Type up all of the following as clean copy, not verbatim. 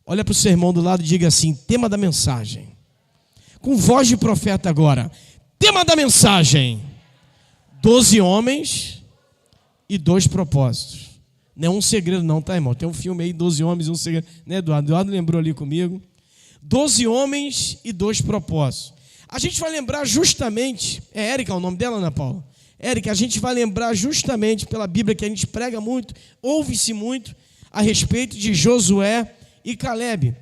Olha para o seu irmão do lado e diga assim: tema da mensagem. Com voz de profeta agora. Tema da mensagem: 12 homens e 2 propósitos. Não é um segredo não, tá, irmão? Tem um filme aí, 12 homens e um segredo. Né, Eduardo? Eduardo lembrou ali comigo. 12 homens e 2 propósitos. A gente vai lembrar justamente, é Érica o nome dela, Ana Paula? Érica, a gente vai lembrar justamente pela Bíblia que a gente prega muito, ouve-se muito a respeito de Josué e Calebe.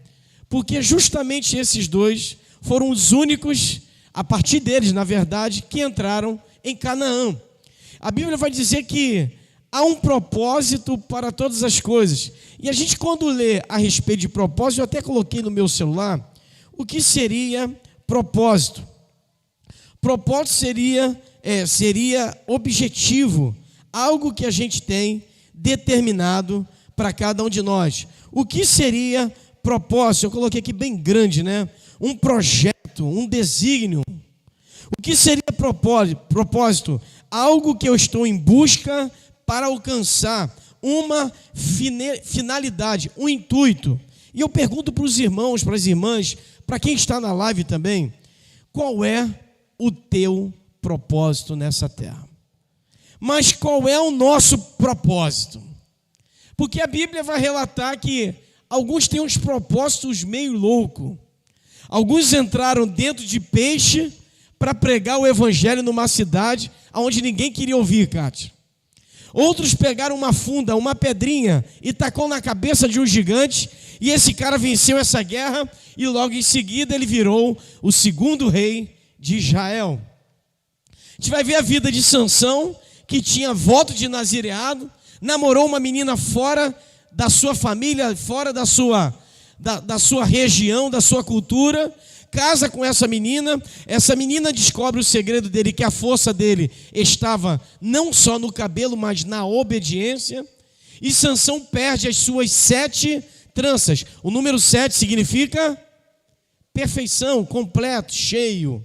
Porque justamente esses dois foram os únicos, a partir deles, na verdade, que entraram em Canaã. A Bíblia vai dizer que há um propósito para todas as coisas. E a gente, quando lê a respeito de propósito, eu até coloquei no meu celular, o que seria propósito? Propósito seria objetivo, algo que a gente tem determinado para cada um de nós. O que seria propósito? Eu coloquei aqui bem grande, né? Um projeto, um desígnio. O que seria propósito? Algo que eu estou em busca para alcançar uma finalidade, um intuito. E eu pergunto para os irmãos, para as irmãs, para quem está na live também, qual é o teu propósito nessa terra? Mas qual é o nosso propósito? Porque a Bíblia vai relatar que alguns têm uns propósitos meio loucos. Alguns entraram dentro de peixe para pregar o evangelho numa cidade onde ninguém queria ouvir, Cátia. Outros pegaram uma funda, uma pedrinha e tacou na cabeça de um gigante, e esse cara venceu essa guerra e logo em seguida ele virou o segundo rei de Israel. A gente vai ver a vida de Sansão, que tinha voto de nazireado, namorou uma menina fora da sua família, fora da sua região, da sua cultura, casa com essa menina descobre o segredo dele, que a força dele estava não só no cabelo, mas na obediência, e Sansão perde as suas 7 tranças. O número 7 significa perfeição, completo, cheio.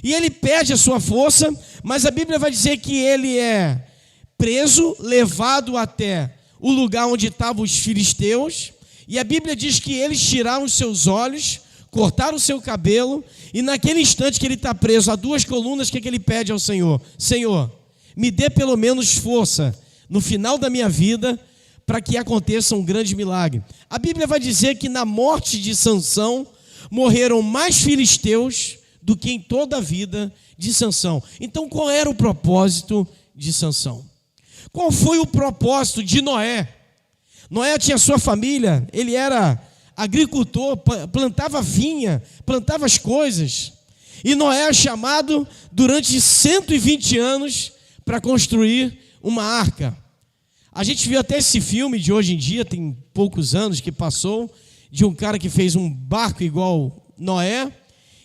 E ele perde a sua força, mas a Bíblia vai dizer que ele é preso, levado até o lugar onde estavam os filisteus, e a Bíblia diz que eles tiraram os seus olhos, cortaram o seu cabelo, e naquele instante que ele está preso a 2 colunas, o que ele pede ao Senhor? Senhor, me dê pelo menos força no final da minha vida, para que aconteça um grande milagre. A Bíblia vai dizer que na morte de Sansão, morreram mais filisteus do que em toda a vida de Sansão. Então qual era o propósito de Sansão? Qual foi o propósito de Noé? Noé tinha sua família, ele era agricultor, plantava vinha, plantava as coisas. E Noé é chamado durante 120 anos para construir uma arca. A gente viu até esse filme de hoje em dia, tem poucos anos que passou, de um cara que fez um barco igual Noé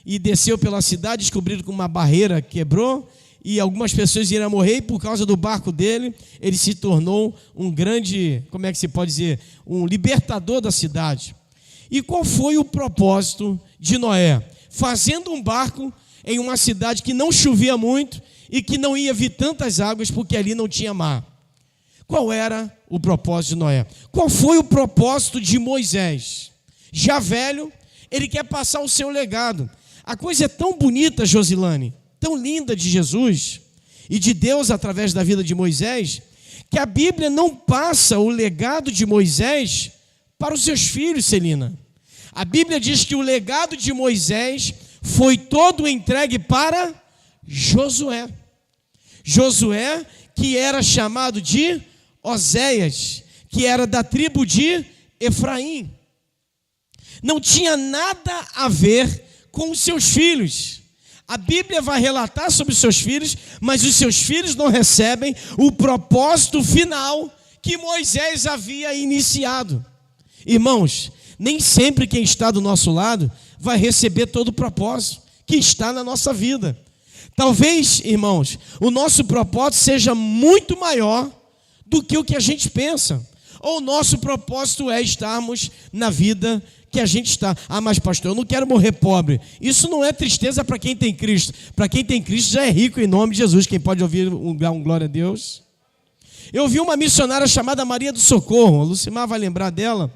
e desceu pela cidade, descobriram que uma barreira quebrou e algumas pessoas iriam morrer, e por causa do barco dele, ele se tornou um grande, como é que se pode dizer, um libertador da cidade. E qual foi o propósito de Noé? Fazendo um barco em uma cidade que não chovia muito e que não ia vir tantas águas, porque ali não tinha mar. Qual era o propósito de Noé? Qual foi o propósito de Moisés? Já velho, ele quer passar o seu legado. A coisa é tão bonita, Josilane, tão linda de Jesus e de Deus através da vida de Moisés, que a Bíblia não passa o legado de Moisés para os seus filhos, Celina. A Bíblia diz que o legado de Moisés foi todo entregue para Josué. Josué, que era chamado de Oséias, que era da tribo de Efraim. Não tinha nada a ver com os seus filhos. A Bíblia vai relatar sobre os seus filhos, mas os seus filhos não recebem o propósito final que Moisés havia iniciado. Irmãos, nem sempre quem está do nosso lado vai receber todo o propósito que está na nossa vida. Talvez, irmãos, o nosso propósito seja muito maior do que o que a gente pensa. Ou o nosso propósito é estarmos na vida que a gente está. Ah, mas pastor, eu não quero morrer pobre. Isso não é tristeza para quem tem Cristo. Para quem tem Cristo já é rico em nome de Jesus. Quem pode ouvir um glória a Deus? Eu vi uma missionária chamada Maria do Socorro, a Lucimar vai lembrar dela.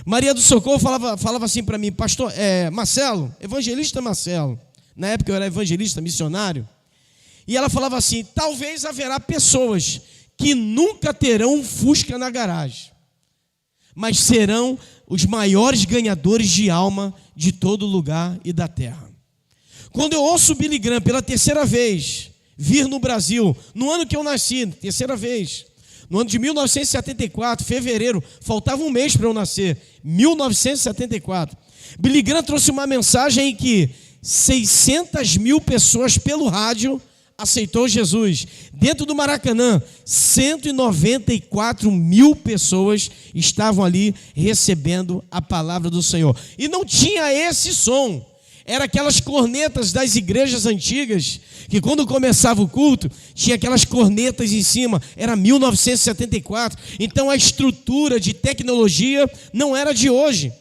Maria do Socorro falava assim para mim, pastor, Marcelo, evangelista Marcelo, na época eu era evangelista, missionário, e ela falava assim, talvez haverá pessoas que nunca terão um Fusca na garagem, mas serão os maiores ganhadores de alma de todo lugar e da terra. Quando eu ouço o Billy Graham pela terceira vez vir no Brasil, no ano que eu nasci, terceira vez, no ano de 1974, fevereiro, faltava um mês para eu nascer, 1974, Billy Graham trouxe uma mensagem em que 600 mil pessoas pelo rádio aceitou Jesus. Dentro do Maracanã, 194 mil pessoas estavam ali recebendo a palavra do Senhor. E não tinha esse som. Era aquelas cornetas das igrejas antigas, que quando começava o culto, tinha aquelas cornetas em cima. Era 1974. Então a estrutura de tecnologia não era de hoje.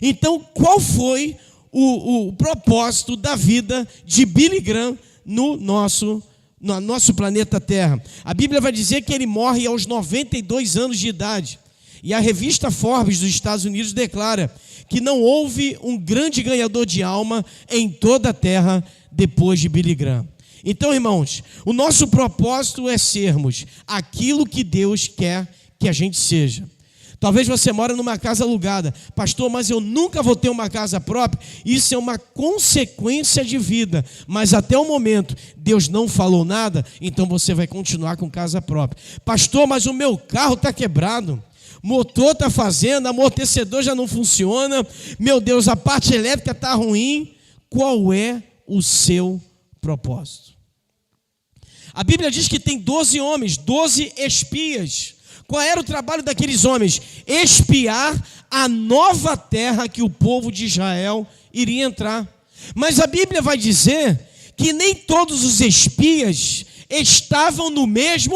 Então qual foi o propósito da vida de Billy Graham no nosso planeta Terra? A Bíblia vai dizer que ele morre aos 92 anos de idade. E a revista Forbes dos Estados Unidos declara que não houve um grande ganhador de alma em toda a terra depois de Billy Graham. Então, irmãos, o nosso propósito é sermos aquilo que Deus quer que a gente seja. Talvez você mora numa casa alugada. Pastor, mas eu nunca vou ter uma casa própria. Isso é uma consequência de vida. Mas até o momento, Deus não falou nada, então você vai continuar com casa própria. Pastor, mas o meu carro está quebrado. Motor está fazendo, amortecedor já não funciona. Meu Deus, a parte elétrica está ruim. Qual é o seu propósito? A Bíblia diz que tem 12 homens, 12 espias. Qual era o trabalho daqueles homens? Espiar a nova terra que o povo de Israel iria entrar. Mas a Bíblia vai dizer que nem todos os espias estavam no mesmo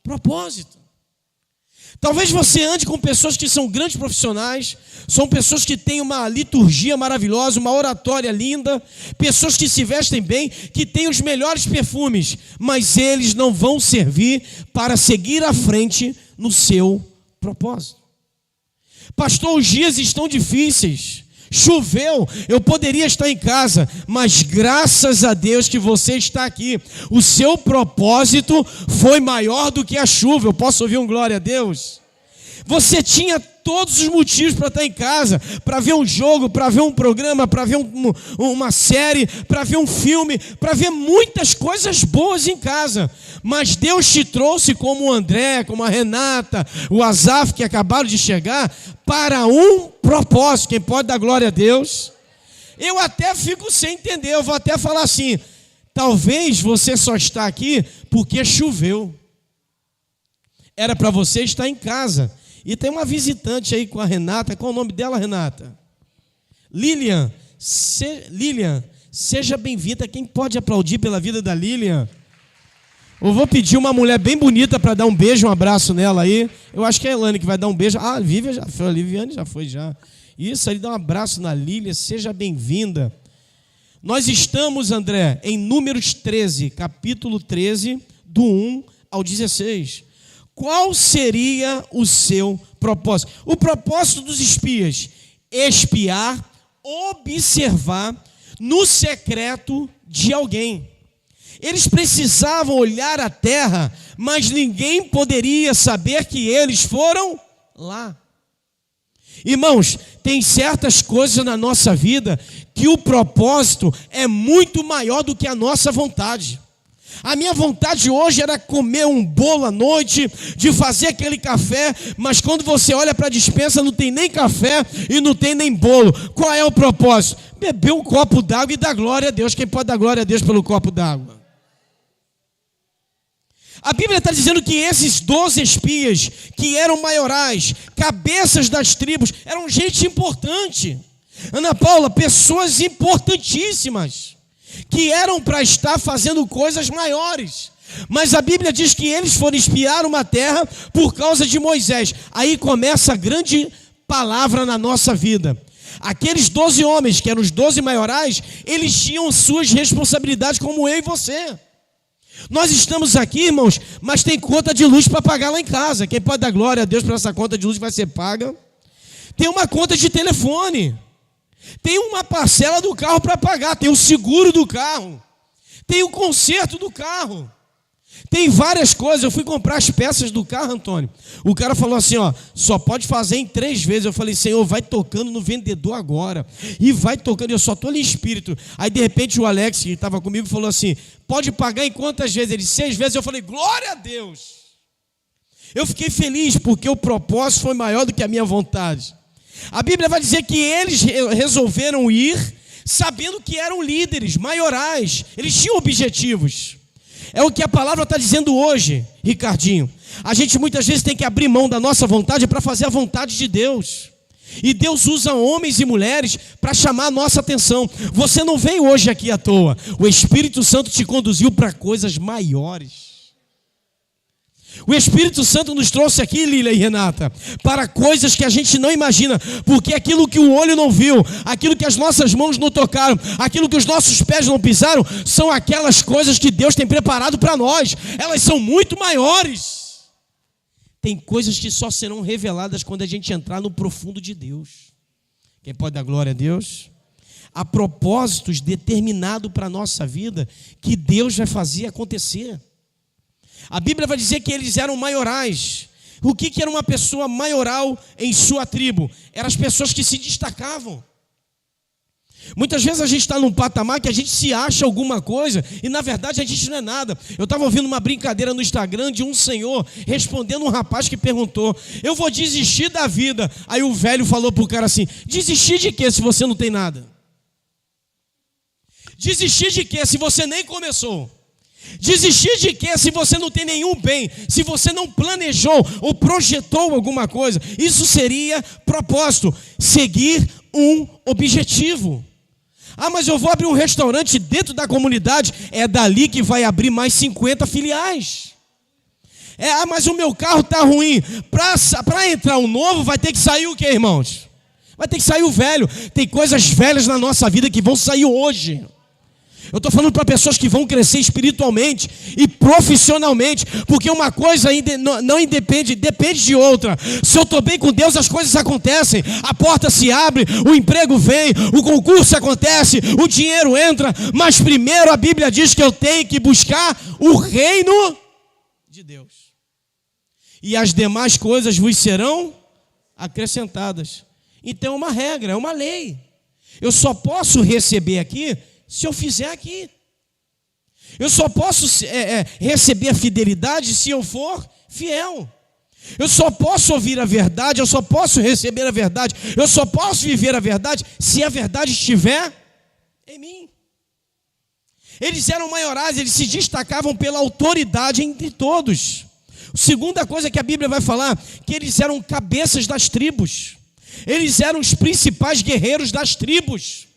propósito. Talvez você ande com pessoas que são grandes profissionais, são pessoas que têm uma liturgia maravilhosa, uma oratória linda, pessoas que se vestem bem, que têm os melhores perfumes, mas eles não vão servir para seguir à frente no seu propósito. Pastor, os dias estão difíceis, choveu, eu poderia estar em casa, mas graças a Deus que você está aqui. O seu propósito foi maior do que a chuva. Eu posso ouvir um glória a Deus? Você tinha todos os motivos para estar em casa, para ver um jogo, para ver um programa, para ver uma série, para ver um filme, para ver muitas coisas boas em casa. Mas Deus te trouxe como o André, como a Renata, o Azaf, que acabaram de chegar, para um propósito. Quem pode dar glória a Deus? Eu até fico sem entender, eu vou até falar assim, talvez você só está aqui porque choveu. Era para você estar em casa. E tem uma visitante aí com a Renata. Qual é o nome dela, Renata? Lilian. Lilian, seja bem-vinda. Quem pode aplaudir pela vida da Lilian? Eu vou pedir uma mulher bem bonita para dar um beijo, um abraço nela aí. Eu acho que é a Elane que vai dar um beijo. Ah, a Viviane já foi, a Liviane já foi já. Isso, aí dá um abraço na Lilian. Seja bem-vinda. Nós estamos, André, em Números 13, capítulo 13, do 1 ao 16. Qual seria o seu propósito? O propósito dos espias: espiar, observar no secreto de alguém. Eles precisavam olhar a terra, mas ninguém poderia saber que eles foram lá. Irmãos, tem certas coisas na nossa vida que o propósito é muito maior do que a nossa vontade. A minha vontade hoje era comer um bolo à noite, de fazer aquele café, mas quando você olha para a despensa não tem nem café e não tem nem bolo. Qual é o propósito? Beber um copo d'água e dar glória a Deus. Quem pode dar glória a Deus pelo copo d'água? A Bíblia está dizendo que esses 12 espias, que eram maiorais, cabeças das tribos, eram gente importante. Ana Paula, pessoas importantíssimas, que eram para estar fazendo coisas maiores. Mas a Bíblia diz que eles foram espiar uma terra por causa de Moisés. Aí começa a grande palavra na nossa vida. Aqueles 12 homens, que eram os 12 maiorais, eles tinham suas responsabilidades como eu e você. Nós estamos aqui, irmãos, mas tem conta de luz para pagar lá em casa. Quem pode dar glória a Deus para essa conta de luz que vai ser paga? tem uma conta de telefone, tem uma parcela do carro para pagar, tem o seguro do carro, tem o conserto do carro, tem várias coisas. Eu fui comprar as peças do carro, Antônio. O cara falou assim, ó, só pode fazer em 3 vezes. Eu falei, Senhor, vai tocando no vendedor agora. E vai tocando, eu só estou ali em espírito. Aí de repente o Alex, que estava comigo, falou assim, pode pagar em quantas vezes? Ele, 6 vezes. Eu falei, glória a Deus. Eu fiquei feliz porque o propósito foi maior do que a minha vontade. A Bíblia vai dizer que eles resolveram ir sabendo que eram líderes, maiorais. Eles tinham objetivos. É o que a palavra está dizendo hoje, Ricardinho. A gente muitas vezes tem que abrir mão da nossa vontade para fazer a vontade de Deus. E Deus usa homens e mulheres para chamar a nossa atenção. Você não veio hoje aqui à toa. O Espírito Santo te conduziu para coisas maiores. O Espírito Santo nos trouxe aqui, Lília e Renata, para coisas que a gente não imagina, porque aquilo que o olho não viu, aquilo que as nossas mãos não tocaram, aquilo que os nossos pés não pisaram, são aquelas coisas que Deus tem preparado para nós. Elas são muito maiores. Tem coisas que só serão reveladas quando a gente entrar no profundo de Deus. Quem pode dar glória a Deus? Há propósitos determinados para a nossa vida que Deus vai fazer acontecer. A Bíblia vai dizer que eles eram maiorais. O que era uma pessoa maioral em sua tribo? Eram as pessoas que se destacavam. Muitas vezes a gente está num patamar que a gente se acha alguma coisa e na verdade a gente não é nada. Eu estava ouvindo uma brincadeira no Instagram de um senhor respondendo um rapaz que perguntou, eu vou desistir da vida. Aí o velho falou para o cara assim, desistir de quê se você não tem nada? Desistir de quê se você nem começou? Desistir de quê se você não tem nenhum bem, se você não planejou ou projetou alguma coisa? Isso seria propósito, seguir um objetivo. Ah, mas eu vou abrir um restaurante dentro da comunidade, é dali que vai abrir mais 50 filiais. Mas o meu carro está ruim, para entrar um novo vai ter que sair o quê, irmãos? Vai ter que sair o velho. Tem coisas velhas na nossa vida que vão sair hoje. Eu estou falando para pessoas que vão crescer espiritualmente e profissionalmente, porque uma coisa não independe, depende de outra. Se eu estou bem com Deus, as coisas acontecem, a porta se abre, o emprego vem, o concurso acontece, o dinheiro entra, mas primeiro a Bíblia diz que eu tenho que buscar o reino de Deus. E as demais coisas vos serão acrescentadas. Então é uma regra, é uma lei. Eu só posso receber aqui se eu fizer aqui. Eu só posso receber a fidelidade se eu for fiel. Eu só posso ouvir a verdade, eu só posso receber a verdade, eu só posso viver a verdade se a verdade estiver em mim. Eles eram maiorais, eles se destacavam pela autoridade entre todos. A segunda coisa que a Bíblia vai falar, que eles eram cabeças das tribos. Eles eram os principais guerreiros das tribos.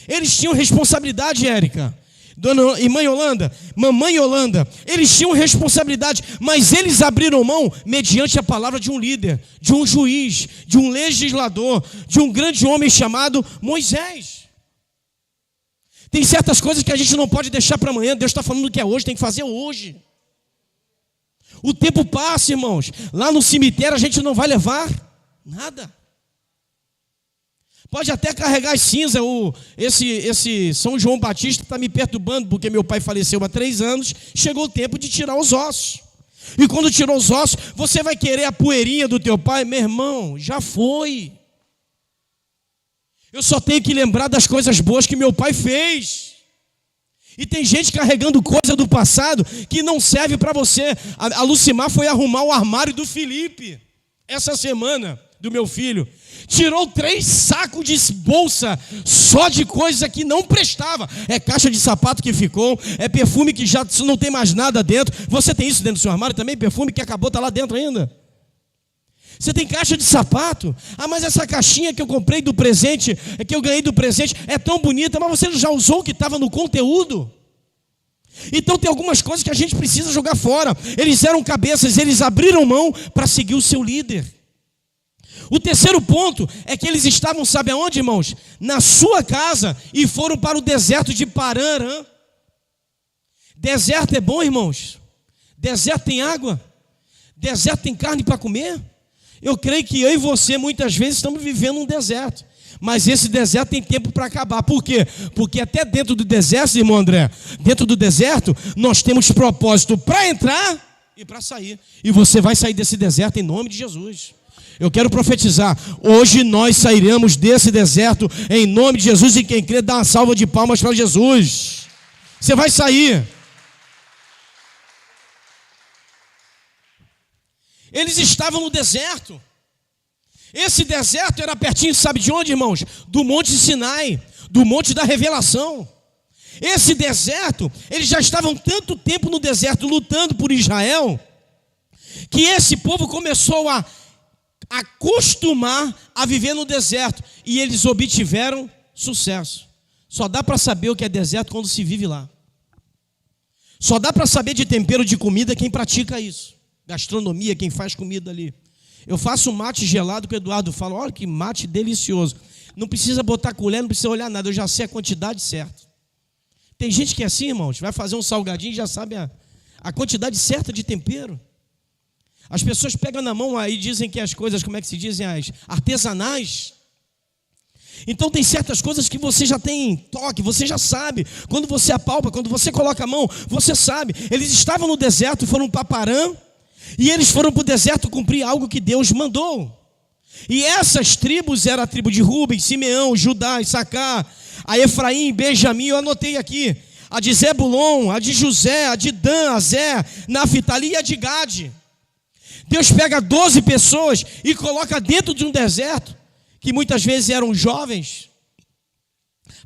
Eles tinham responsabilidade, Érica, dona e mãe Yolanda, mamãe Yolanda, eles tinham responsabilidade, mas eles abriram mão mediante a palavra de um líder, de um juiz, de um legislador, de um grande homem chamado Moisés. Tem certas coisas que a gente não pode deixar para amanhã. Deus está falando que é hoje, tem que fazer hoje. O tempo passa, irmãos. Lá no cemitério a gente não vai levar nada. Pode até carregar as cinzas. Esse São João Batista está me perturbando, porque meu pai faleceu há 3 anos. Chegou o tempo de tirar os ossos. E quando tirou os ossos, você vai querer a poeirinha do teu pai? Meu irmão, já foi. Eu só tenho que lembrar das coisas boas que meu pai fez. E tem gente carregando coisa do passado que não serve para você. A Lucimar foi arrumar o armário do Felipe essa semana, do meu filho. Tirou 3 sacos de bolsa só de coisa que não prestava. É caixa de sapato que ficou, é perfume que já não tem mais nada dentro. Você tem isso dentro do seu armário também? Perfume que acabou, está lá dentro ainda. Você tem caixa de sapato? Ah, mas essa caixinha que eu comprei do presente, que eu ganhei do presente, é tão bonita, mas você já usou o que estava no conteúdo? Então tem algumas coisas que a gente precisa jogar fora. Eles eram cabeças, eles abriram mão para seguir o seu líder. O terceiro ponto é que eles estavam, sabe aonde, irmãos? Na sua casa, e foram para o deserto de Parã. Deserto é bom, irmãos? Deserto tem água? Deserto tem carne para comer? Eu creio que eu e você muitas vezes estamos vivendo um deserto. Mas esse deserto tem tempo para acabar. Por quê? Porque até dentro do deserto, irmão André, dentro do deserto, nós temos propósito para entrar e para sair. E você vai sair desse deserto em nome de Jesus. Eu quero profetizar. Hoje nós sairemos desse deserto em nome de Jesus. E quem crê, dá uma salva de palmas para Jesus. Você vai sair. Eles estavam no deserto. Esse deserto era pertinho, sabe de onde, irmãos? Do Monte Sinai, do Monte da Revelação. Esse deserto, eles já estavam tanto tempo no deserto lutando por Israel, que esse povo começou a acostumar a viver no deserto, e eles obtiveram sucesso. Só dá para saber o que é deserto quando se vive lá. Só dá para saber de tempero de comida quem pratica isso. Gastronomia, quem faz comida ali. Eu faço mate gelado que o Eduardo fala, olha que mate delicioso. Não precisa botar colher, não precisa olhar nada, eu já sei a quantidade certa. Tem gente que é assim, irmãos, vai fazer um salgadinho e já sabe a quantidade certa de tempero. As pessoas pegam na mão aí e dizem que as coisas, como é que se dizem, as artesanais. Então tem certas coisas que você já tem toque, você já sabe. Quando você apalpa, quando você coloca a mão, você sabe. Eles estavam no deserto, foram para Parã. E eles foram para o deserto cumprir algo que Deus mandou. E essas tribos eram a tribo de Rubem, Simeão, Judá, Issacar, a Efraim, Benjamim, eu anotei aqui. A de Zebulon, a de José, a de Dan, a Zé, Naftali e a de Gade. Deus pega 12 pessoas e coloca dentro de um deserto, que muitas vezes eram jovens,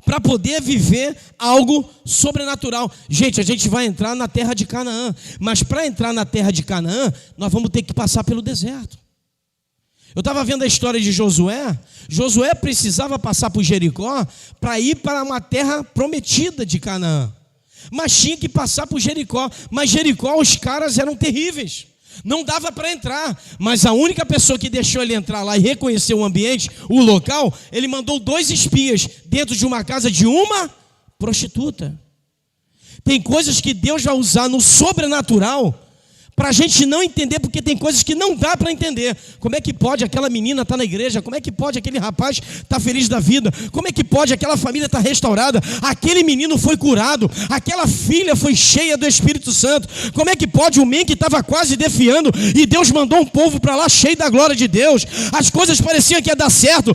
para poder viver algo sobrenatural. Gente, a gente vai entrar na terra de Canaã, mas para entrar na terra de Canaã, nós vamos ter que passar pelo deserto. Eu estava vendo a história de Josué. Josué precisava passar por Jericó para ir para uma terra prometida de Canaã, mas tinha que passar por Jericó. Mas Jericó, os caras eram terríveis, não dava para entrar. Mas a única pessoa que deixou ele entrar lá e reconhecer o ambiente, o local, ele mandou 2 espias dentro de uma casa de uma prostituta. Tem coisas que Deus vai usar no sobrenatural para a gente não entender, porque tem coisas que não dá para entender. Como é que pode aquela menina estar na igreja? Como é que pode aquele rapaz estar feliz da vida? Como é que pode aquela família estar restaurada? Aquele menino foi curado, aquela filha foi cheia do Espírito Santo. Como é que pode o homem que estava quase defiando e Deus mandou um povo para lá cheio da glória de Deus? As coisas pareciam que ia dar certo,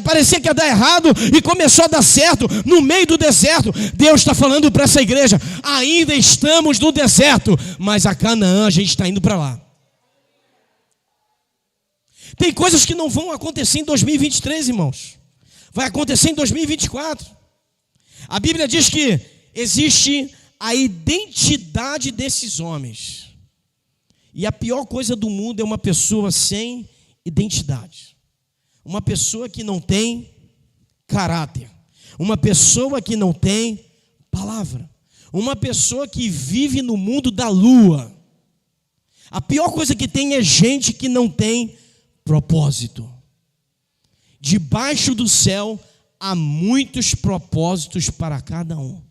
parecia que ia dar errado, e começou a dar certo no meio do deserto. Deus está falando para essa igreja: ainda estamos no deserto, mas a Canaã a gente está indo para lá. Tem coisas que não vão acontecer em 2023, irmãos. Vai acontecer em 2024. A Bíblia diz que existe a identidade desses homens. E a pior coisa do mundo é uma pessoa sem identidade. Uma pessoa que não tem caráter. Uma pessoa que não tem palavra. Uma pessoa que vive no mundo da lua. A pior coisa que tem é gente que não tem propósito. Debaixo do céu há muitos propósitos para cada um.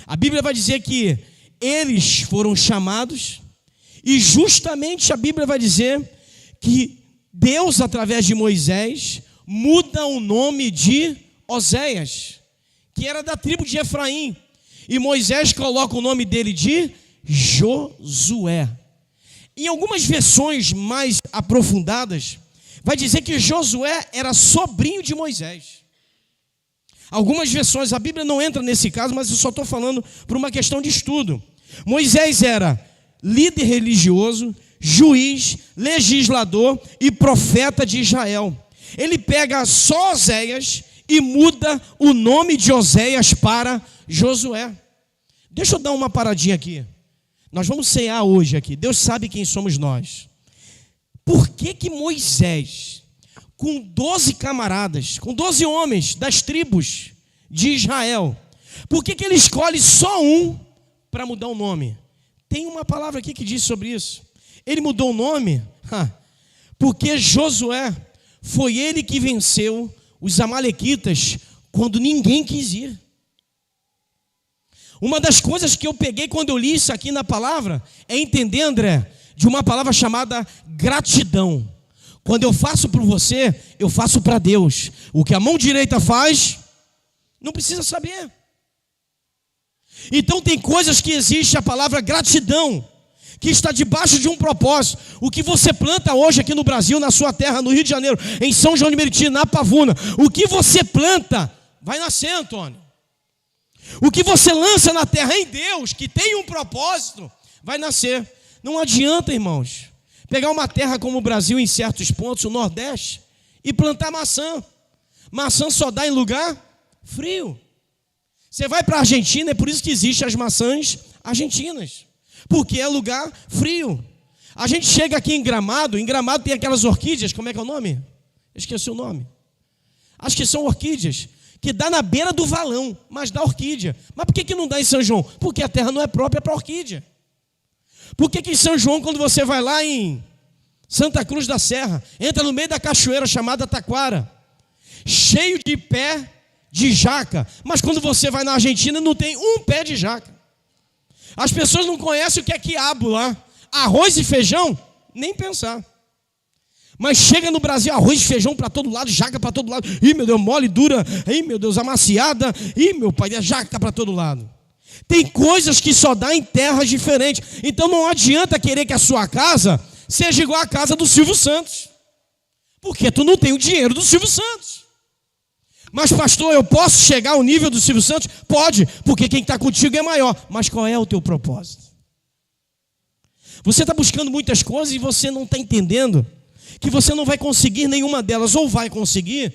A Bíblia vai dizer que eles foram chamados, e justamente a Bíblia vai dizer que Deus, através de Moisés, muda o nome de Oséias, que era da tribo de Efraim, e Moisés coloca o nome dele de Josué. Em algumas versões mais aprofundadas, vai dizer que Josué era sobrinho de Moisés. Algumas versões, a Bíblia não entra nesse caso, mas eu só estou falando por uma questão de estudo. Moisés era líder religioso, juiz, legislador e profeta de Israel. Ele pega só Oséias e muda o nome de Oséias para Josué. Deixa eu dar uma paradinha aqui. Nós vamos cear hoje aqui. Deus sabe quem somos nós. Por que Moisés, com 12 camaradas, com 12 homens das tribos de Israel, por que ele escolhe só um para mudar o nome? Tem uma palavra aqui que diz sobre isso. Ele mudou o nome porque Josué foi ele que venceu os amalequitas quando ninguém quis ir. Uma das coisas que eu peguei quando eu li isso aqui na palavra é entender, André, de uma palavra chamada gratidão. Quando eu faço por você, eu faço para Deus. O que a mão direita faz, não precisa saber. Então tem coisas que existe a palavra gratidão, que está debaixo de um propósito. O que você planta hoje aqui no Brasil, na sua terra, no Rio de Janeiro, em São João de Meriti, na Pavuna, o que você planta, vai nascer, Antônio. O que você lança na terra em Deus, que tem um propósito, vai nascer. Não adianta, irmãos, pegar uma terra como o Brasil em certos pontos, o Nordeste, e plantar maçã. Maçã só dá em lugar frio. Você vai para a Argentina, é por isso que existem as maçãs argentinas, porque é lugar frio. A gente chega aqui em Gramado tem aquelas orquídeas, como é que é o nome? Eu esqueci o nome. Acho que são orquídeas, que dá na beira do valão, mas dá orquídea. Mas por que não dá em São João? Porque a terra não é própria para orquídea. Por que em São João, quando você vai lá em Santa Cruz da Serra, entra no meio da cachoeira chamada Taquara, cheio de pé de jaca, mas quando você vai na Argentina não tem um pé de jaca? As pessoas não conhecem o que é quiabo lá. Arroz e feijão, nem pensar. Mas chega no Brasil, arroz e feijão para todo lado, jaca para todo lado. Ih, meu Deus, mole, dura. Ih, meu Deus, amaciada. Ih, meu pai, é jaca para todo lado. Tem coisas que só dá em terras diferentes. Então não adianta querer que a sua casa seja igual à casa do Silvio Santos, porque tu não tem o dinheiro do Silvio Santos. Mas pastor, eu posso chegar ao nível do Silvio Santos? Pode, porque quem está contigo é maior. Mas qual é o teu propósito? Você está buscando muitas coisas e você não está entendendo que você não vai conseguir nenhuma delas, ou vai conseguir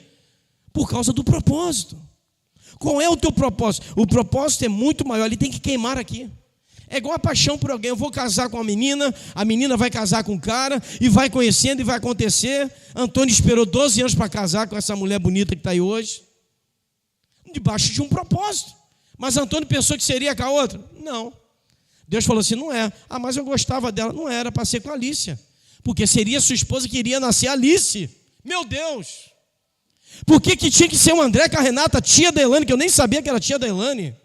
por causa do propósito. Qual é o teu propósito? O propósito é muito maior, ele tem que queimar aqui. É igual a paixão por alguém. Eu vou casar com a menina vai casar com o cara, e vai conhecendo e vai acontecer. Antônio esperou 12 anos para casar com essa mulher bonita que está aí hoje, debaixo de um propósito. Mas Antônio pensou que seria com a outra? Não. Deus falou assim, não é. Ah, mas eu gostava dela. Não era para ser com a Alicia, porque seria sua esposa que iria nascer Alice. Meu Deus! Por que tinha que ser o André com a Renata, tia da Elane, que eu nem sabia que era tia da Elane?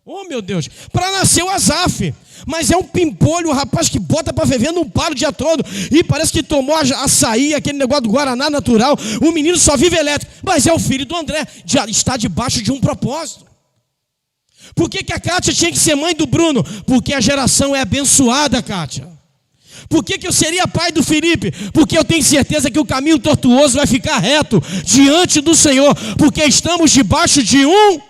Oh, meu Deus! Para nascer o Azaf. Mas é um pimpolho, o rapaz que bota para ferver num paro o dia todo, e parece que tomou açaí, aquele negócio do Guaraná natural. O menino só vive elétrico. Mas é o filho do André, já está debaixo de um propósito. Por que a Kátia tinha que ser mãe do Bruno? Porque a geração é abençoada, Kátia. Por que eu seria pai do Felipe? Porque eu tenho certeza que o caminho tortuoso vai ficar reto diante do Senhor, porque estamos debaixo de um